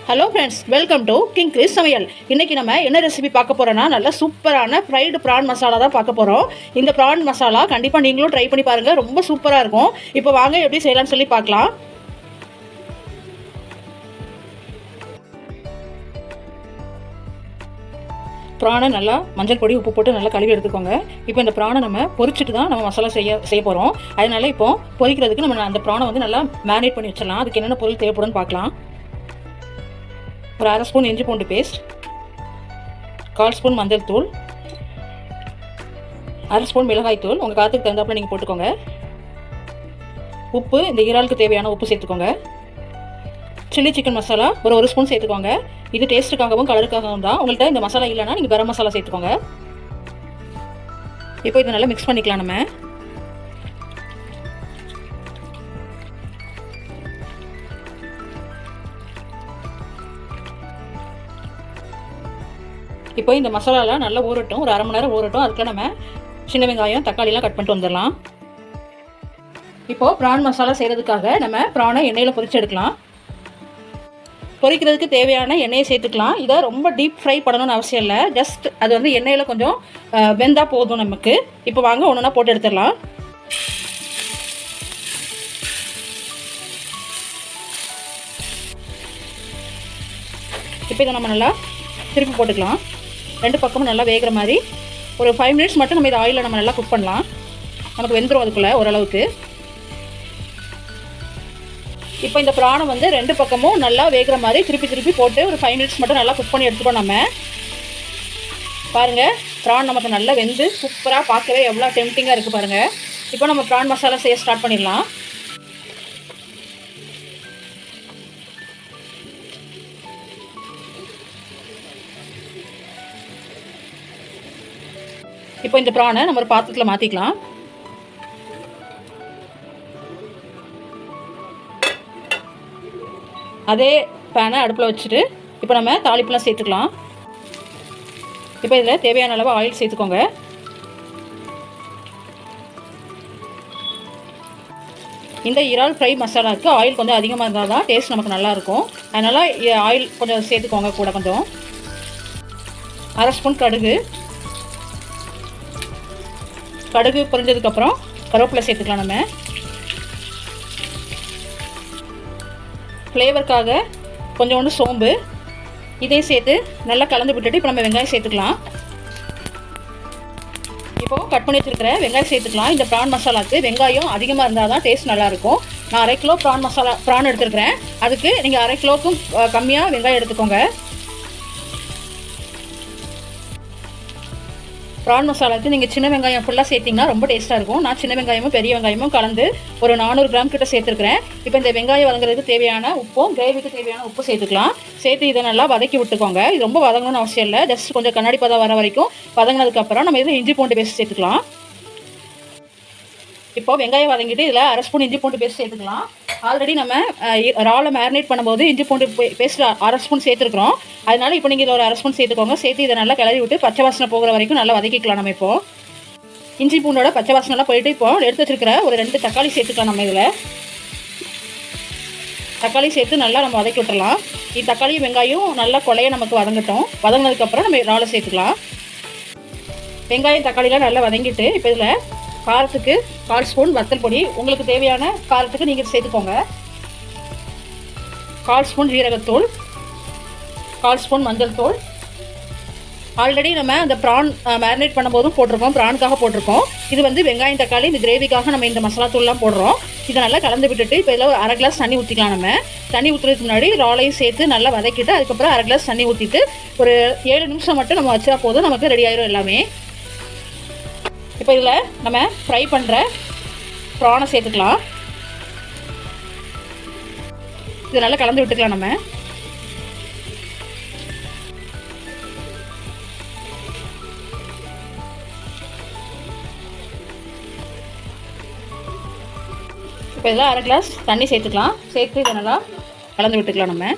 Hello friends, welcome to king Chris சமையல். இன்றைக்கி நம்ம என்ன ரெசிபி பார்க்க போகிறோன்னா, நல்ல சூப்பரான ஃப்ரைடு ப்ரான் மசாலா தான் பார்க்க போகிறோம். இந்த ப்ரான் மசாலா கண்டிப்பாக நீங்களும் ட்ரை பண்ணி பாருங்கள், ரொம்ப சூப்பராக இருக்கும். இப்போ வாங்க எப்படி செய்யலாம்னு சொல்லி பார்க்கலாம். ப்ரானை நல்லா மஞ்சள் பொடி உப்பு போட்டு நல்லா கழுவி எடுத்துக்கோங்க. இப்போ இந்த ப்ரானை நம்ம பொரிச்சிட்டு தான் நம்ம மசாலா செய்ய போகிறோம். அதனால இப்போ பொரிக்கிறதுக்கு நம்ம அந்த ப்ரானை வந்து நல்லா மேரினேட் பண்ணி வச்சிடலாம். அதுக்கு என்னென்ன பொருள் தேவைப்படும்னு பார்க்கலாம். ஒரு அரை ஸ்பூன் இஞ்சி பூண்டு பேஸ்ட், 1/4 ஸ்பூன் மஞ்சள் தூள், அரை ஸ்பூன் மிளகாய் தூள், உங்கள் காரத்துக்கு தகுந்தாப்புல நீங்கள் போட்டுக்கோங்க. உப்பு, இந்த இறாலுக்கு தேவையான உப்பு சேர்த்துக்கோங்க. சில்லி சிக்கன் மசாலா ஒரு ஸ்பூன் சேர்த்துக்கோங்க. இது டேஸ்ட்டுக்காகவும் கலருக்காகவும் தான். உங்கள்கிட்ட இந்த மசாலா இல்லைன்னா நீங்கள் கரம் மசாலா சேர்த்துக்கோங்க. இப்போ இதை நல்லா மிக்ஸ் பண்ணிக்கலாம். நம்ம இப்போ இந்த மசாலாலாம் நல்லா ஊறட்டும், ஒரு அரை மணி நேரம் ஊறட்டும். அதுக்கு நம்ம சின்ன வெங்காயம் தக்காளிலாம் கட் பண்ணிட்டு வந்துடலாம். இப்போது ப்ரான் மசாலா செய்கிறதுக்காக நம்ம ப்ரானை எண்ணெயில் பொரிச்சு எடுக்கலாம். பொரிக்கிறதுக்கு தேவையான எண்ணெயை சேர்த்துக்கலாம். இதை ரொம்ப டீப் ஃப்ரை பண்ணணும்னு அவசியம் இல்லை, ஜஸ்ட் அது வந்து எண்ணெயில் கொஞ்சம் வெந்தால் போதும் நமக்கு. இப்போ வாங்க ஒன்று ஒன்றா போட்டு எடுத்துடலாம். இப்போ இதை நம்ம நல்லா திருப்பி போட்டுக்கலாம். ரெண்டு பக்கமும் நல்லா வேகிற மாதிரி ஒரு 5 மினிட்ஸ் மட்டும் நம்ம இதை ஆயிலில் நம்ம நல்லா குக் பண்ணலாம். நமக்கு வெந்துடும் அதுக்குள்ளே ஓரளவுக்கு. இப்போ இந்த ப்ரானை வந்து ரெண்டு பக்கமும் நல்லா வேகிற மாதிரி திருப்பி போட்டு ஒரு 5 மினிட்ஸ் மட்டும் நல்லா குக் பண்ணி எடுத்துக்கோ. நம்ம பாருங்கள், ப்ரான் நமக்கு நல்லா வெந்து சூப்பராக பார்க்கவே எவ்வளோ டெம்டிங்காக இருக்குது பாருங்கள். இப்போ நம்ம ப்ரான் மசாலா செய்ய ஸ்டார்ட் பண்ணிடலாம். இப்போ இந்த ப்ரானை நம்ம ஒரு பாத்திரத்தில் மாற்றிக்கலாம். அதே பேனை அடுப்பில் வச்சுட்டு இப்போ நம்ம தாளிப்புலாம் சேர்த்துக்கலாம். இப்போ இதில் தேவையான அளவு ஆயில் சேர்த்துக்கோங்க. இந்த இறால் ஃப்ரை மசாலாவுக்கு ஆயில் கொஞ்சம் அதிகமாக இருந்தால் தான் டேஸ்ட் நமக்கு நல்லாயிருக்கும். அதனால் ஆயில் கொஞ்சம் சேர்த்துக்கோங்க. கூட கொஞ்சம் அரை ஸ்பூன் கடுகு பொரிஞ்சதுக்கப்புறம் கருவேப்பிலை சேர்த்துக்கலாம். நம்ம ஃப்ளேவருக்காக கொஞ்சோண்டு சோம்பு இதையும் சேர்த்து நல்லா கலந்து விட்டுட்டு இப்போ நம்ம வெங்காயம் சேர்த்துக்கலாம். இப்போது கட் பண்ணி வச்சுருக்கிற வெங்காயம் சேர்த்துக்கலாம். இந்த ப்ரான் மசாலாவுக்கு வெங்காயம் அதிகமாக இருந்தால் தான் டேஸ்ட் நல்லாயிருக்கும். நான் 1/2 கிலோ ப்ரான் எடுத்துருக்கிறேன். அதுக்கு நீங்கள் 1/2 கிலோவுக்கும் கம்மியாக வெங்காயம் எடுத்துக்கோங்க. ப்ரான் மசாலாவுக்கு நீங்கள் சின்ன வெங்காயம் ஃபுல்லாக சேர்த்திங்கன்னா ரொம்ப டேஸ்ட்டாக இருக்கும். நான் சின்ன வெங்காயமும் பெரிய வெங்காயமும் கலந்து ஒரு 400 கிராம் கிட்ட சேர்த்துருக்கிறேன். இப்போ இந்த வெங்காயம் வதங்குறதுக்கு தேவையான உப்பும் கிரேவிக்கு தேவையான உப்பு சேர்த்துக்கலாம். சேர்த்து இதை நல்லா வதக்கி விட்டுக்கோங்க. இது ரொம்ப வதங்கணும்னு அவசியம் இல்லை, ஜஸ்ட் கொஞ்சம் கண்ணாடி பதம் வர வரைக்கும் வதங்கினதுக்கப்புறம் நம்ம இதில் இஞ்சி பூண்டு பேஸ்ட் சேர்த்துக்கலாம். இப்போ வெங்காயம் வதங்கிட்டு இதில் அரை ஸ்பூன் இஞ்சி பூண்டு பேஸ்ட் சேர்த்துக்கலாம். ஆல்ரெடி நம்ம ராவில் மேரினேட் பண்ணும்போது இஞ்சி பூண்டு பேஸ்ட் அரை ஸ்பூன் சேர்த்துருக்குறோம். அதனால இப்போ நீங்கள் இதில் ஒரு அரை ஸ்பூன் சேர்த்துக்கோங்க. சேர்த்து இதை நல்லா கிளறி விட்டு பச்சை வாசனை போகிற வரைக்கும் நல்லா வதக்கிக்கலாம். நம்ம இப்போது இஞ்சி பூண்டோட பச்சை வாசனைலாம் போயிட்டு இப்போ எடுத்து வச்சுருக்கிற ஒரு 2 தக்காளி சேர்த்துக்கலாம். நம்ம இதில் தக்காளி சேர்த்து நல்லா நம்ம வதக்கி விட்டுறலாம். தக்காளி வெங்காயம் நல்லா கொலைய நமக்கு வதங்கட்டும். வதங்கினதுக்கப்புறம் நம்ம ராவில் சேர்த்துக்கலாம். வெங்காயம் தக்காளிலாம் நல்லா வதங்கிட்டு இப்போ இதில் காரத்துக்கு 1/4 ஸ்பூன் வத்தல் பொடி, உங்களுக்கு தேவையான காரத்துக்கு நீங்கள் சேர்த்துக்கோங்க. 1/4 ஸ்பூன் ஜீரகத்தூள், 1/4 ஸ்பூன் மஞ்சள் தூள். ஆல்ரெடி நம்ம அந்த ப்ரான் மேரினேட் பண்ணும்போதும் போட்டிருக்கோம், ப்ரானுக்காக போட்டிருக்கோம். இது வந்து வெங்காயம் தக்காளி இந்த கிரேவிக்காக நம்ம இந்த மசாலா தூள்லாம் போடுறோம். இதை நல்லா கலந்து விட்டுட்டு இப்போ இதில் ஒரு 1/2 கிளாஸ் தண்ணி ஊற்றிக்கலாம். நம்ம தண்ணி ஊற்றுறதுக்கு முன்னாடி ராலையும் சேர்த்து நல்லா வதக்கிட்டு அதுக்கப்புறம் 1/2 கிளாஸ் தண்ணி ஊற்றிட்டு ஒரு 7 நிமிஷம் மட்டும் நம்ம வச்சா போதும், நமக்கு ரெடி ஆயிரும் எல்லாமே. இப்போ இதில் நம்ம ஃப்ரை பண்ணுற ப்ரானை சேர்த்துக்கலாம். இதை நல்லா கலந்து விட்டுக்கலாம். நம்ம இப்போ இதில் 1/2 கிளாஸ் தண்ணி சேர்த்துக்கலாம். சேர்த்து இதை நல்லா கலந்து விட்டுக்கலாம். நம்ம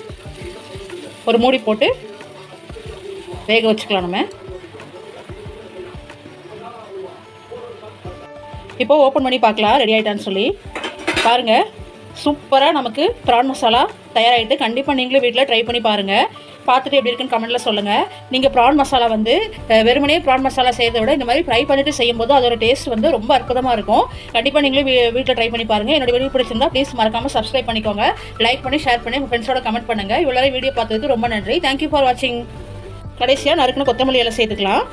ஒரு மூடி போட்டு வேக வச்சுக்கலாம். நம்ம இப்போ ஓப்பன் பண்ணி பார்க்கலாம் ரெடி ஆகிட்டான்னு சொல்லி. பாருங்கள், சூப்பராக நமக்கு ப்ரான் மசாலா தயாராகிட்டு கண்டிப்பாக நீங்களும் வீட்டில் ட்ரை பண்ணி பாருங்கள். பார்த்துட்டு எப்படி இருக்குன்னு கமெண்ட்டில் சொல்லுங்கள். நீங்கள் ப்ரான் மசாலா வந்து வெறுமனே ப்ரான் மசாலா செய்கிறத விட இந்த மாதிரி ஃப்ரை பண்ணிவிட்டு செய்யும்போது அதோட டேஸ்ட் வந்து ரொம்ப அற்புதமாக இருக்கும். கண்டிப்பாக நீங்களும் வீட்டில் ட்ரை பண்ணி பாருங்கள். என்னோட வீடியோ பிடிச்சிருந்தா ப்ளீஸ் மறக்காமல் சப்ஸ்கிரைப் பண்ணிக்கோங்க. லைக் பண்ணி ஷேர் பண்ணி உங்கள் ஃப்ரெண்ட்ஸோட கமெண்ட் பண்ணுங்கள். இவ்வளோ வீடியோ பார்த்ததுக்கு ரொம்ப நன்றி. தேங்க்யூ ஃபார் வாட்சிங். கடைசியாக நறுக்குன்னு கொத்தமல்லி எல்லாம் சேர்த்துக்கலாம்.